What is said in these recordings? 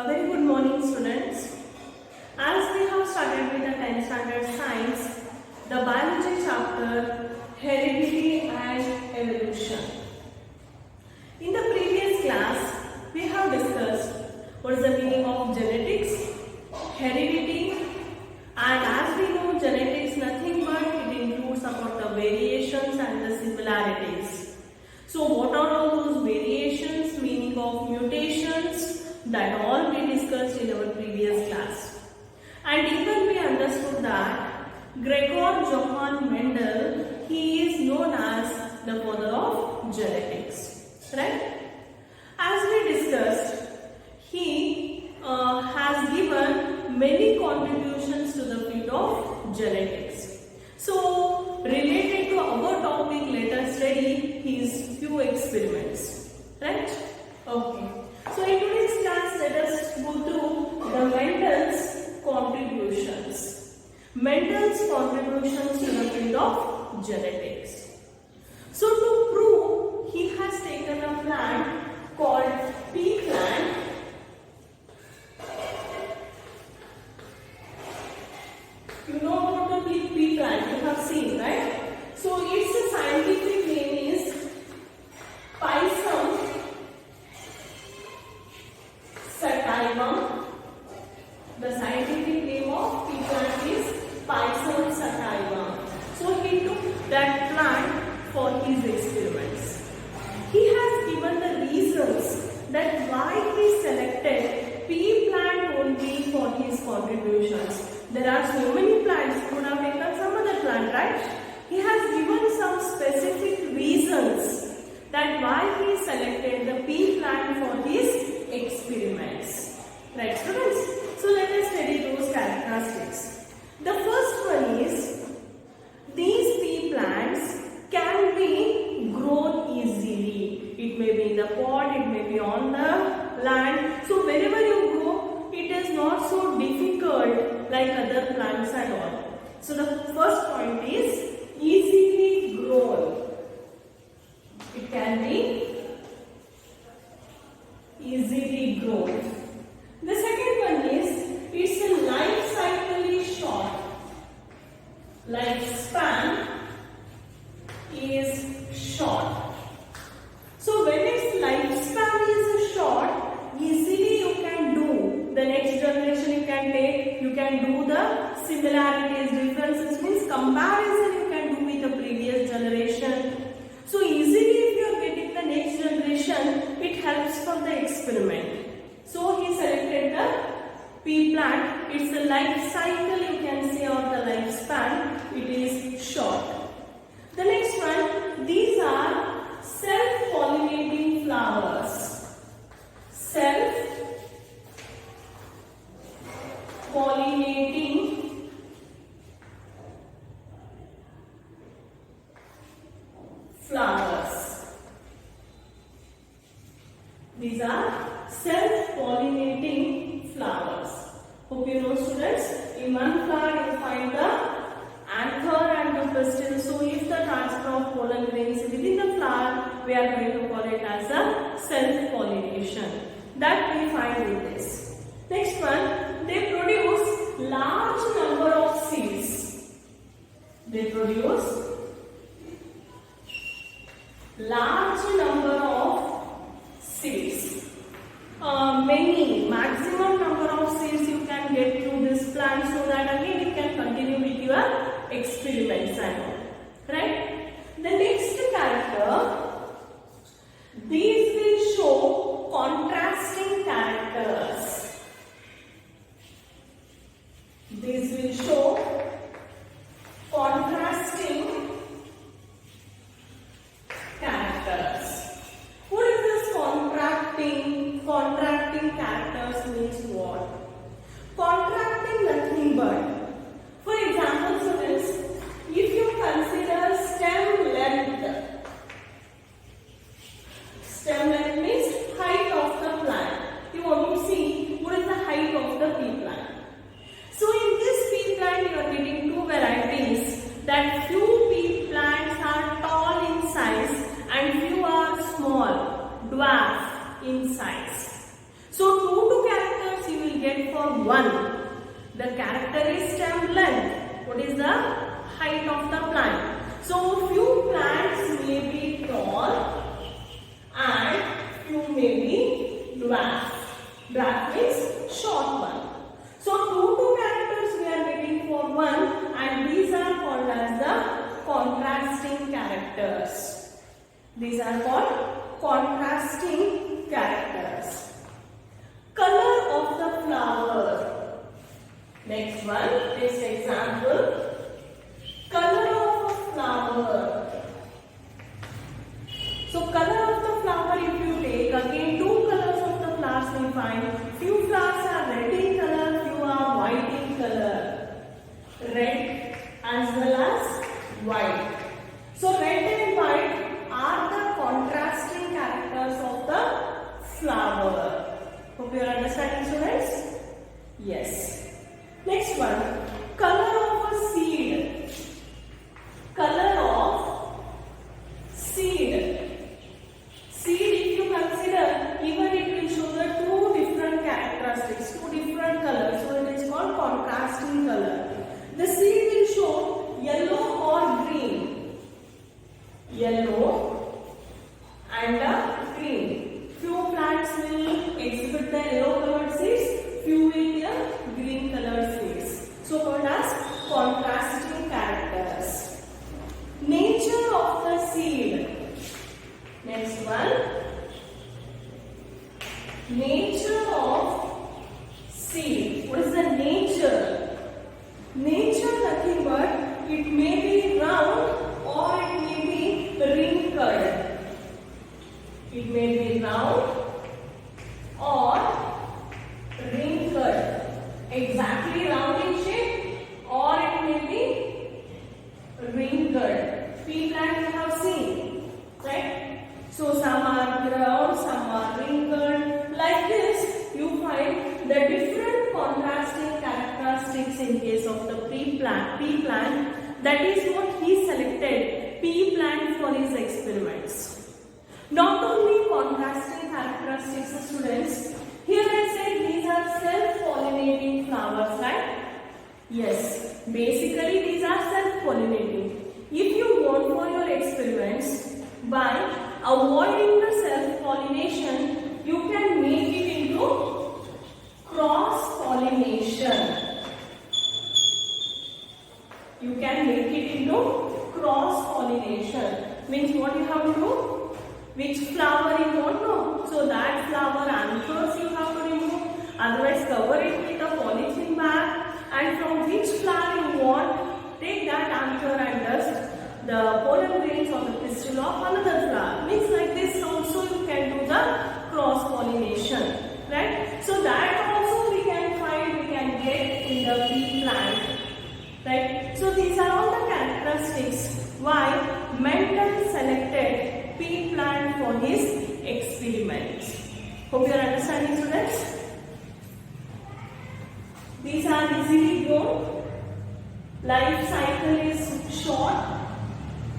A very good morning, students. As we have started with the 10th standard science, the biology chapter heredity and evolution. In the previous class, we have discussed what is the meaning of genetics, heredity, and as we know, genetics nothing but it includes about the variations and the similarities. So, what are all those variations, meaning of mutations? That all we discussed in our previous class. And even we understood that Gregor Johann Mendel, he is known as the father of genetics. Right? As we discussed, he has given many contributions to the field of genetics. So, related to our topic, let us study his few experiments. Right? Okay. So in today's class, let us go through the Mendel's contributions. Mendel's contributions to the field of genetics. So to prove, he has taken a plant called pea plant. You know about the pea plant, you have seen, right? So its scientific name is Pisum sativum. The scientific name of pea plant is Pisum sativum. So he took that plant for his experiments. He has given the reasons that why he selected pea plant only for his contributions. There are so many plants, he could have taken some other plant, right? He has given some specific reasons that why he selected the pea plant for his experiments. Right, students? So let us study those characteristics. The first one is these pea plants can be grown easily. It may be in the pot, it may be on the land. So wherever you grow, it is not so difficult like other plants at all. So the first point is easily grown. It can be easily grown. The second one is its life cycle is short. Lifespan is short. So when its lifespan is short, easily you can do the next generation you can take, you can do the similarities, differences, means comparison you can do with the previous generation. So easily if you are getting the next generation, it helps for the experiment. So he selected the pea plant. It's a life cycle you can say, or the lifespan, it is short. The next one, these are self-pollinating flowers. Self-pollinating flowers. These are self-pollinating flowers. Hope you know, students, in one flower you find the anther and the pistil. So if the transfer of pollen grains within the flower, we are going to call it as a self-pollination. That we find in this. Next one, they produce large number of seeds. They produce large number of seeds. Maximum number of seeds you can get through this plant, so that again you can continue with your experiments and all. Right? The next character, these will show contrasting characters. These will show contrasting characters. What is this contracting? Contracting characters means what? Contracting nothing but, for example, students, if you consider stem length. Stem length means height of the plant. You want to see what is the height of the pea plant. So in this pea plant you are getting two varieties, that few pea plants are tall in size and few are small, dwarf in size. So two characters get for one. The character is stem length. What is the height of the plant? So few plants may be tall and few may be dwarf. Dwarf means short one. So two characters we are getting for one, and these are called as the contrasting characters. These are called contrasting characters. Color of the flower. Next one, this example. Color of a flower. So color of the flower, if you take again two colors of the flowers we find. Few flowers are red in color, few are white in color. Red as well as white. So red and white are the contrasting characters of the flower. Hope you are understanding, students? Yes. Next one, color of a seed. Color of seed. Seed, if you consider, even it will show the two different characteristics, two different colors. So it is called contrasting color. The seed will show yellow or green. Yellow and green. Few plants will exhibit the yellow colored seeds, few will be green colored seeds. So called as contrasting characters. Nature of the seed. Next one. Nature of seed. What is the nature? Nature nothing but it may be round or it may be wrinkled. It may be round or wrinkled. Exactly round in shape, or it may be wrinkled. Pea plant you have seen, right? So some are round, some are wrinkled. Like this, you find the different contrasting characteristics in case of the pea plant. That is what he selected, pea plant, for his experiments. Not only contrasting characteristics, students. Here I said these are self-pollinating flowers, right? Yes, basically these are self-pollinating. If you want for your experiments, by avoiding the self-pollination, you can make it into cross-pollination. You can make it into cross-pollination. Means what you have to do? Which flower you want to know. So that flower anthers you have to remove. Otherwise cover it with a polythene bag. And from which flower you want, take that anther and dust the pollen grains or the pistil of another flower. Means like this also you can do the cross pollination. Right? So that also we can find, we can get in the pea plant. Right? So these are all the characteristics why Mendel selected pea plant for his experiments. Hope you are understanding, students. These are easily grown. Life cycle is short.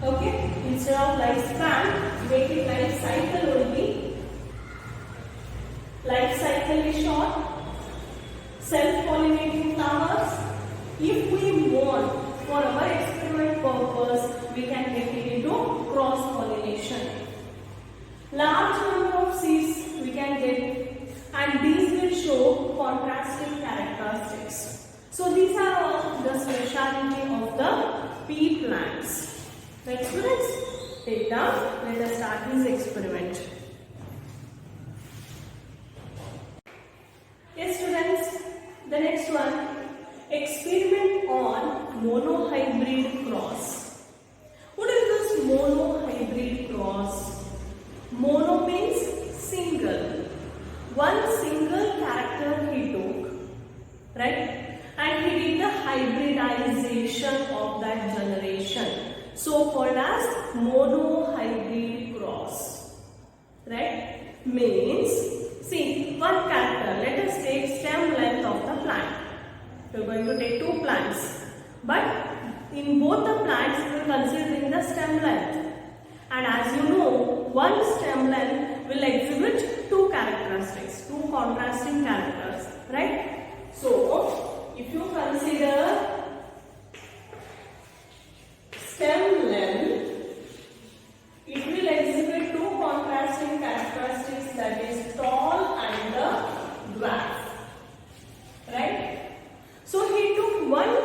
Okay, instead of lifespan, make it life cycle only. Life cycle is short. Self-pollinating flowers. If we want for our experiment purpose, we can make it into cross-pollination. Large number of seeds we can get, and these will show contrasting characteristics. So these are all the speciality of the pea plants. Right, students? Take down. Let us start this experiment. Yes, students. The next one. Experiment on monohybrid cross. What is this monohybrid cross? Mono means single. One single character he took, right? And he did the hybridization of that generation. So called as monohybrid cross. Right? Means, see, one character. Let us take stem length of the plant. We are going to take two plants. But in both the plants, we are considering the stem length. And as you know, one stem length will exhibit two characteristics, two contrasting characters, right? So, if you consider stem length, it will exhibit two contrasting characteristics, that is tall and the dwarf. Right? So he took one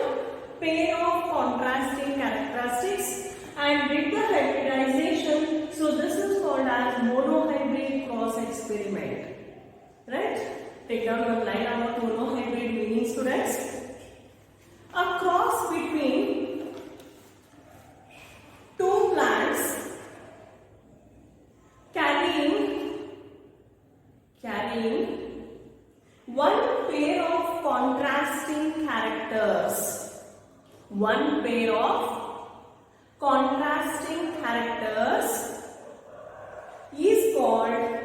pair of contrasting characteristics and did the hybridization. So this is called as monohybrid cross experiment. Right? Take down one line about monohybrid meaning, students. A cross between two plants carrying one pair of contrasting characters. One pair of contrasting characters is called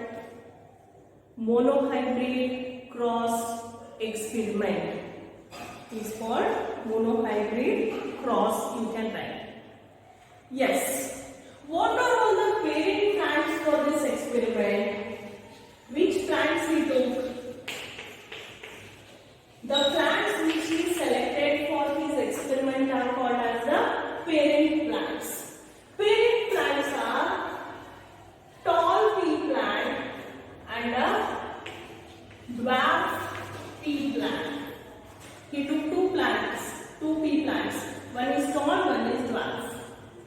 monohybrid cross experiment. Is called monohybrid cross, you can write. Yes. What are all the parent plants for this experiment? Which plants we took? The plants which he selected for his experiment are called as the parent plants. Parent plants are tall pea plant and a dwarf pea plant. He took two pea plants. One is tall, one is dwarf.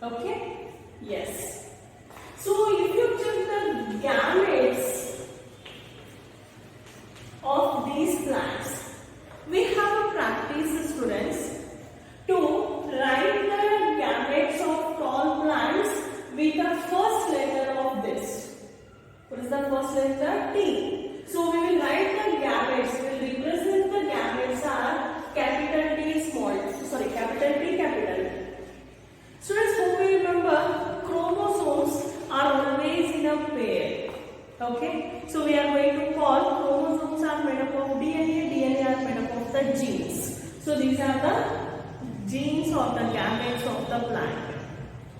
Okay? Yes. So if you check the gametes of these plants, we have a practice, students, to write the gametes of tall plants with the first letter of this. What is the first letter? T. So we will write the gametes. We will represent the gametes are capital T, small. Sorry, capital T, capital T. Students, hope you remember chromosomes are always in a pair. Okay, so we are going to call chromosomes are made up of DNA, DNA are made up of the genes. So these are the genes or the gametes of the plant.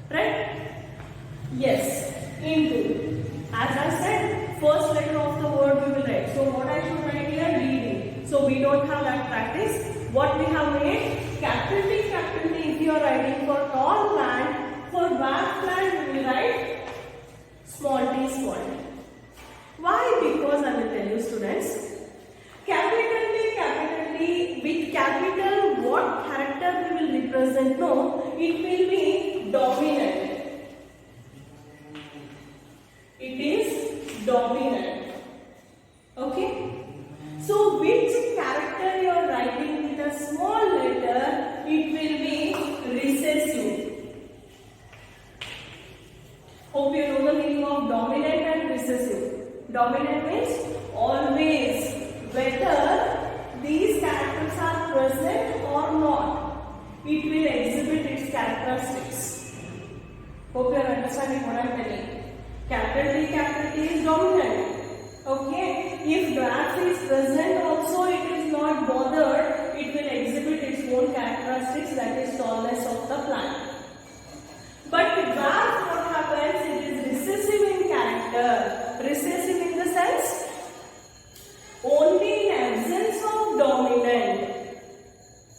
Right? Yes, into. As I said, first letter of the word we will write. So what I should write here? DD. So we don't have that practice. What we have made? Capital T, capital T. If you are writing for tall plant, for dwarf plant we will write small t, small t. Why? Because I will tell you, students, capital T, with capital, what character we will represent? No, it will be dominant. It is dominant. Okay? So, which character you are writing with a small letter, it will be recessive. Hope you know the meaning of dominant and recessive. Dominant means always, whether these characters are present or not, it will exhibit its characteristics. Hope you are understanding what I am telling. Capital T is dominant. Okay, if dwarf is present also, it is not bothered, it will exhibit its own characteristics, that is tallness of the plant. But dwarf, what happens? It is recessive in character. Recessive in the sense, only in absence of dominant.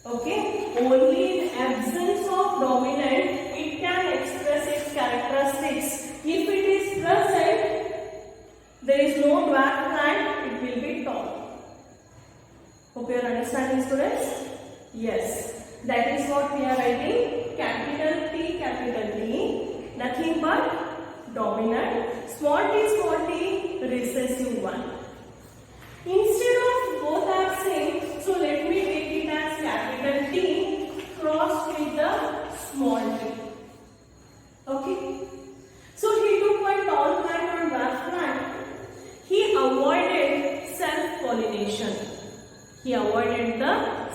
Okay, only in absence of dominant, it can express its characteristics. If it is present, there is no dwarf plant, it will be tall. Hope you are understanding, students? Yes, that is what we are writing. Capital T, nothing but dominant. Small t, recessive one. Instead of both are same, so let me take it as capital T crossed with the small t. Okay. So he took one tall plant and dwarf plant. He avoided self-pollination. He avoided the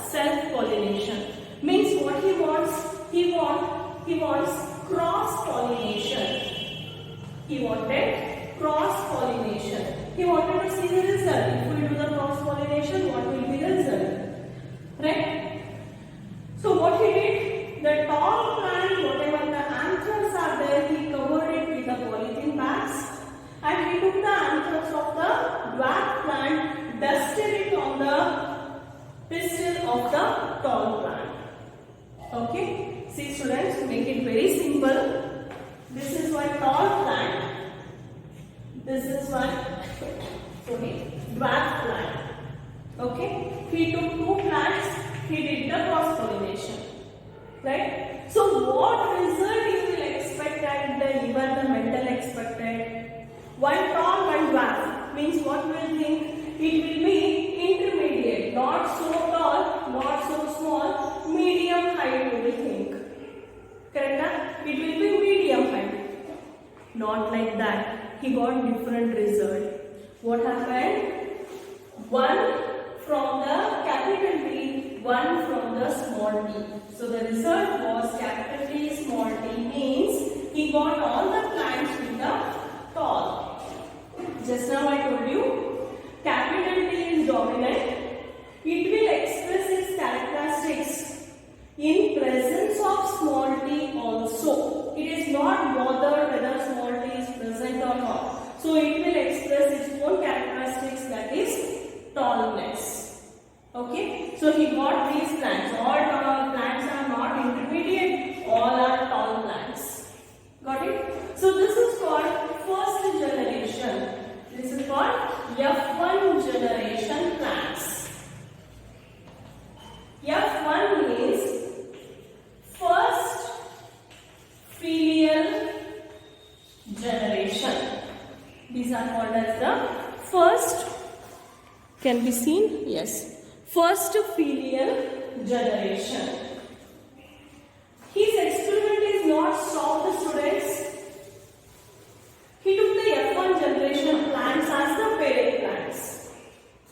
self-pollination. Means what he wants? He wants cross-pollination. He wanted cross-pollination. He wanted to see the result. If we do the cross-pollination, what will be the result? Right? So what he did? The tall plant, whatever the anthers are there, he covered it with the polythene bags, and he took the anthers of the dwarf plant, dusted it on the pistil of the tall plant. Okay, see students, make it very simple. This is one tall plant. This is one dwarf plant. Okay, he took two plants. He did the cross pollination. Right? So what result you will expect at the even the mental expected? One tall, one dwarf means what will think? It will be intermediate, not so tall, not so small, medium height you will think. Correct? It will be medium height. Not like that. He got different result. What happened? One from the capital T, one from the small t. So the result was capital T, small t means he got all the plants with the tall. Just now I told you, capital T is dominant. It will express its characteristics in presence of small t also. It is not bothered whether small t is present or not. So it will express its own characteristics, that is tallness. Okay, so he got these plants. All tall plants are not intermediate, all are tall plants. Got it? So this is called first generation. This is called F1 generation plants. F1 means first filial generation. These are called as the first, can be seen? Yes. First filial generation. His experiment is not stopped, students. He took the F1 generation plants as the parent plants.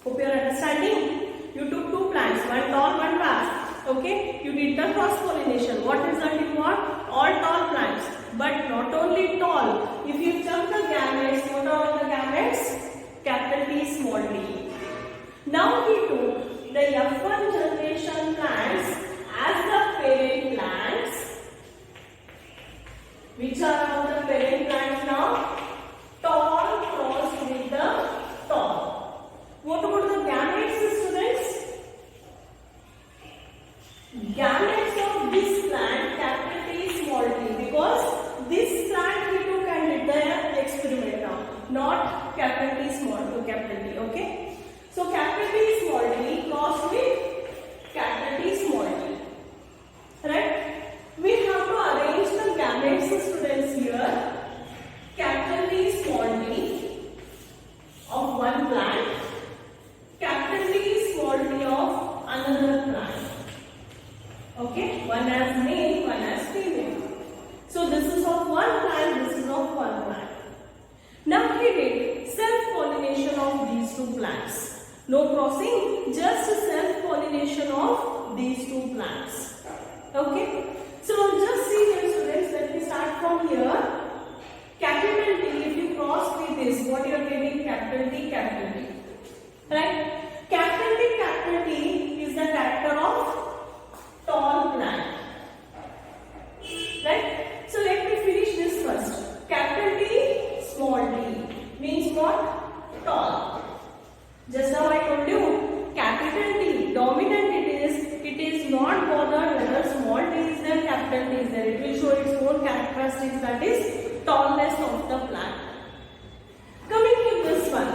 Hope you are understanding. You took two plants, one tall, one dwarf. Okay, you did the cross pollination. What result you got? All tall plants. But not only tall. If you check the gametes, what are all the gametes? Capital T, small t. Now he took the F1 generation plants as the parent plants. Which are all the parent plants now? Tall crossed with the tall. What about the gametes, students? Gametes of this plant, capital T, small t, because this plant he took and did the experiment now, not capital T, small to capital T. Okay. So capital T, small t crossed with capital T, small t. Right? We have to arrange the gametes, students, here. Capital T, small t of one plant. Capital T, small t of another plant. Okay? One as male, one as female. So this is of one plant, this is of one plant. Now he did self-pollination of these two plants. No crossing, just self-pollination of these two plants. Okay? So just see here, students, let me start from here. Capital T, if you cross with this, what you are getting? Capital T, capital T. Right? Capital T is the character of tall plant. Right? So let me finish this first. Capital T, small t means what? Tall. Just now I told you, capital T, dominant it is not bothered whether small t is there, capital T is there. It will show its own characteristics, that is tallness of the plant. Coming to this one,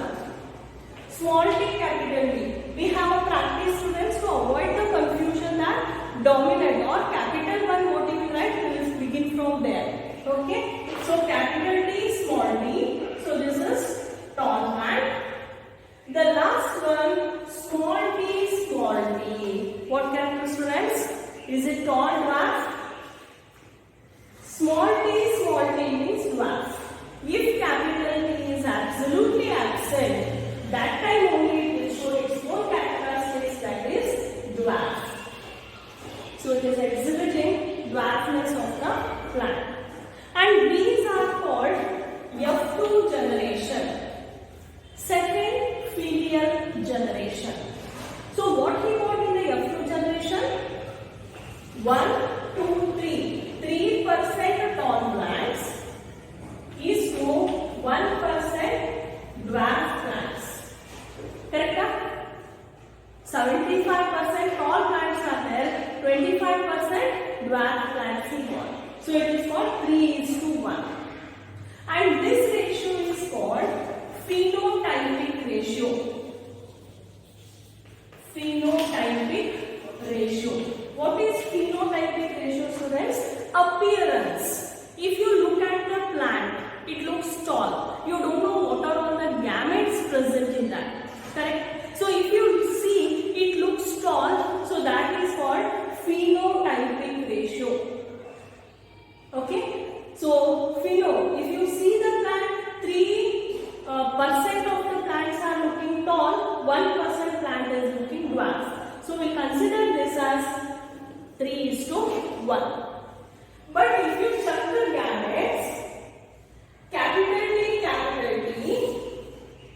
small t, capital T. We have a practice, students, to avoid the confusion that dominant or capital one, what you will write, we will begin from there. Okay? So capital T, small t. So this is tall plant. The last one, small t, small t. What character, students? Is it tall, dwarf? Small t means dwarf. If capital T is absolutely absent, that time only it will show its own characteristics, that is dwarf. So it is exhibiting dwarfness of the plant. And these are called F2 generation. Second filial generation. So what he got in the F2 generation? 1, 2, 3. 3% tall plants is to 1% dwarf plants. Correct? 75% dwarf plants evolve. So it is called 3:1. And this ratio is called phenotypic ratio. Phenotypic ratio. What is phenotypic ratio, students? Appearance. If you look at the plant, it looks tall. You don't know what are all the gametes present in that. Correct? So if you see it looks tall, so that is called phenotypic ratio. Okay? So pheno, if you see the plant, 3% of the plants are looking tall, 1% plant is looking dwarf. So we consider this as 3:1. But if you check the gametes, capital T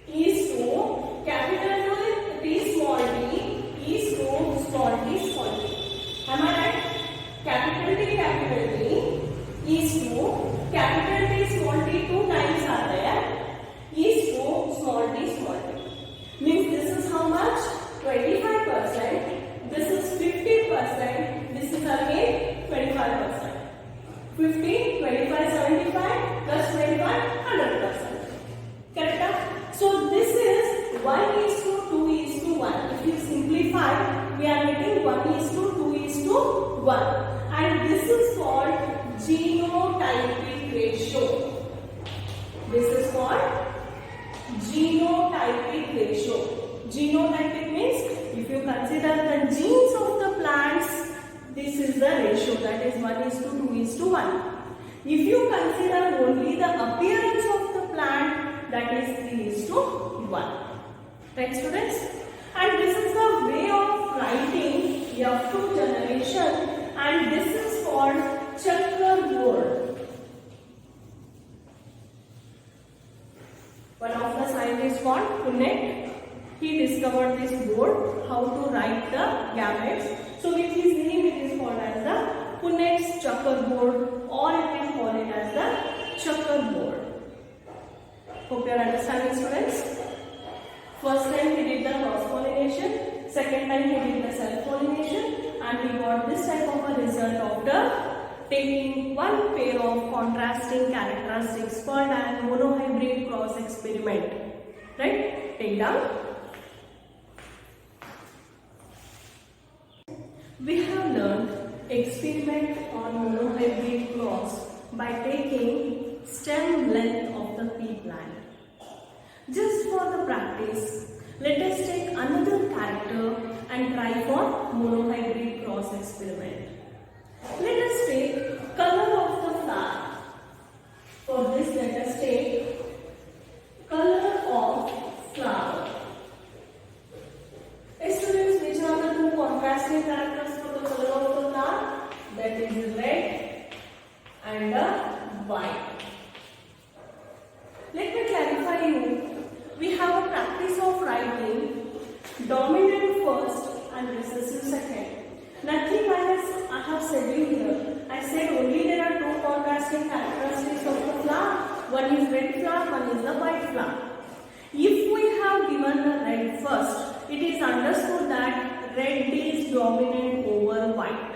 is to capital T small t is to small t small t. Am I right? Capital T is to capital T small t 2 times are there is to small t small t. Means this is how much? 25%. This is 50%. This is again 25%. 50, 25, 75 plus 25, 100%. Correct? So this is 1:2:1. If you simplify, we are getting 1:2:1. And this is called genotypic ratio. This is called genotypic ratio. Genotypic means if you consider the genes of the plants, this is the ratio, that is 1:2:1. If you consider only the appearance of the plant, that is 3:1. Right, students? And this is the way of writing F2 generation, and this is called checkerboard. One of the scientists called Punnett, he discovered this board, how to write the gametes. So with his name it is called as the Punnett's checkerboard, or you can call it as the checkerboard. Hope you are understanding, students. First time he did the cross pollination, second time he did the self pollination, and he got this type of a result after taking one pair of contrasting characteristics called as monohybrid cross experiment. Right? Take down. We have learned experiment on monohybrid cross by taking stem length of the pea plant. Just for the practice, let us take another character and try for monohybrid cross experiment. Let us take color of the flower. For this, let us take color of flower. Students, which are the two contrasting characters for the color of the flower? That is red and white. Let me clarify you. We have a practice of writing dominant first and recessive second. Nothing else I have said you here. I said only there are two contrasting characteristics of the flower. One is red flower, one is the white flower. If we have given the red first, it is understood that red is dominant over white.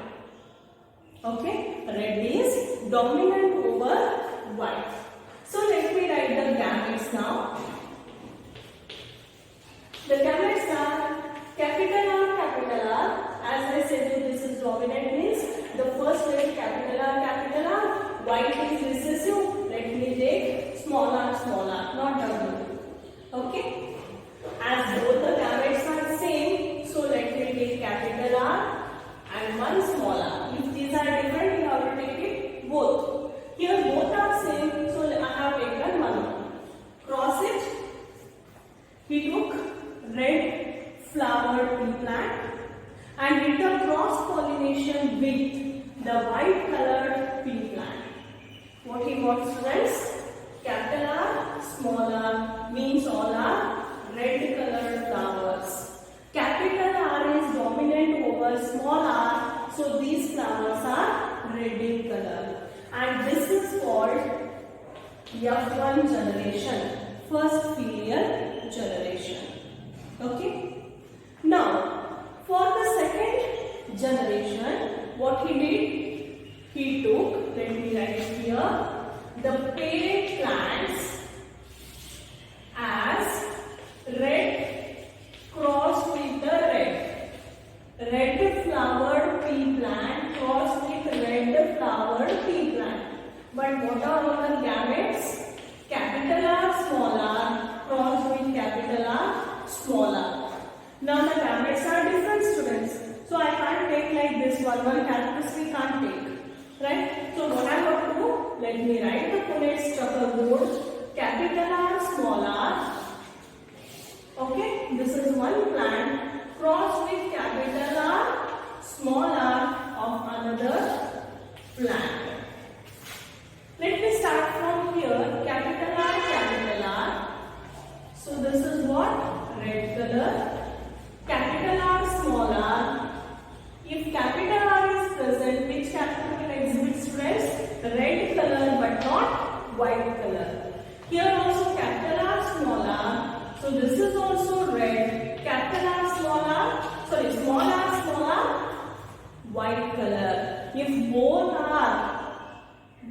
Okay? Red is dominant over white. So let me write the gametes now. The gametes are capital R. As I said, this is dominant means the first letter capital R. White is recessive. Let me take small r, not W. Okay? As both the gametes are same, so let me take capital R and one small r. If these are different, you have to take it both. Here both are same, so I have taken one. Cross it. We took red flowered pea plant and did the cross pollination with the white colored pea plant. What he got, students? Capital R, small r means all are red colored flowers. Capital R is dominant over small r, so these flowers are red in color. And this is called F1 generation, first filial generation. Okay? Now, for the second generation, what he did? smaller. Now the gametes are different, students. So I can't take like this one characters we can't take, right? So what I have to do? Let me write the Punnett checkerboard. Capital R, small r. Okay, this is one plant. Cross with capital R, small r of another plant. Let me start from here. Capital R, capital R. So this is what? Red color. Capital R, small r. If capital R is present, which character will exhibit, students? Red color but not white color. Here also capital R, small r. So this is also red. Capital R, small r, white color. If both are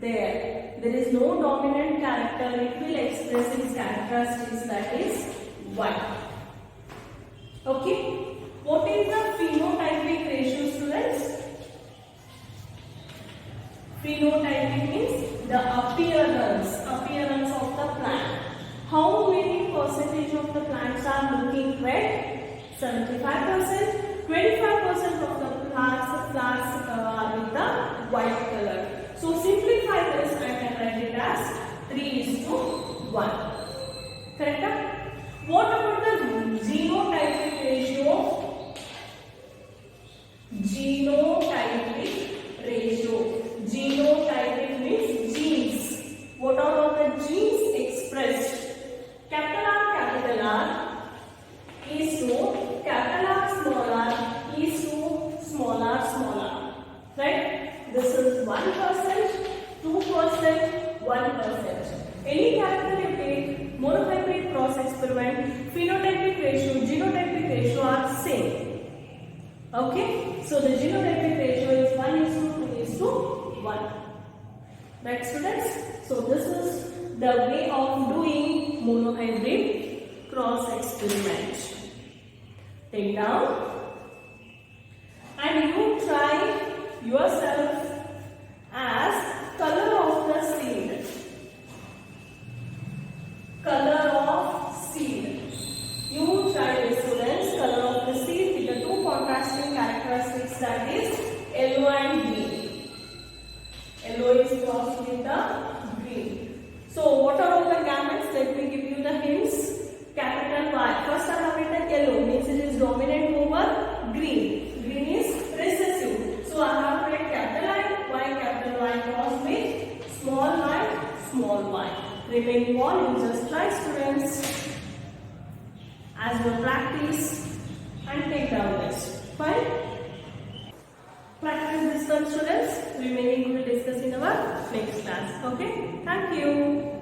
there is no dominant character, it will express its characteristics, that is white. Okay. What is the phenotypic ratio, students? Phenotypic means the appearance of the plant. How many percentage of the plants are looking red? 75%. 25% of the plants are with the white color. So simplify this, I can write it as 3:1. Correct? What about the genotypic ratio? Genotypic means genes. What are all the genes expressed? Capital R is to capital R, small r is to small r. Right? This is 1%, 2%, 1%. Any character you take, monohybrid cross experiment, phenotypic ratio, genotypic ratio are same. Okay, so the genotypic ratio is 1:2:1. Right, students? So this is the way of doing monohybrid cross experiment. Take down and you try yourself as color of the seed. Color of seed. You try the students color of the seed with the two contrasting characteristics, that is yellow and green. Yellow is crossed with the green. So what are all the gametes? Let me give you the hints. Capital Y. First I have written yellow, means it is dominant over green. Green is recessive. So I have written capital Y crossed with small y. Remaining all you just try, students, as your practice and take down this. Fine? Practice this one, students. Remaining we will discuss in our next class. Okay? Thank you.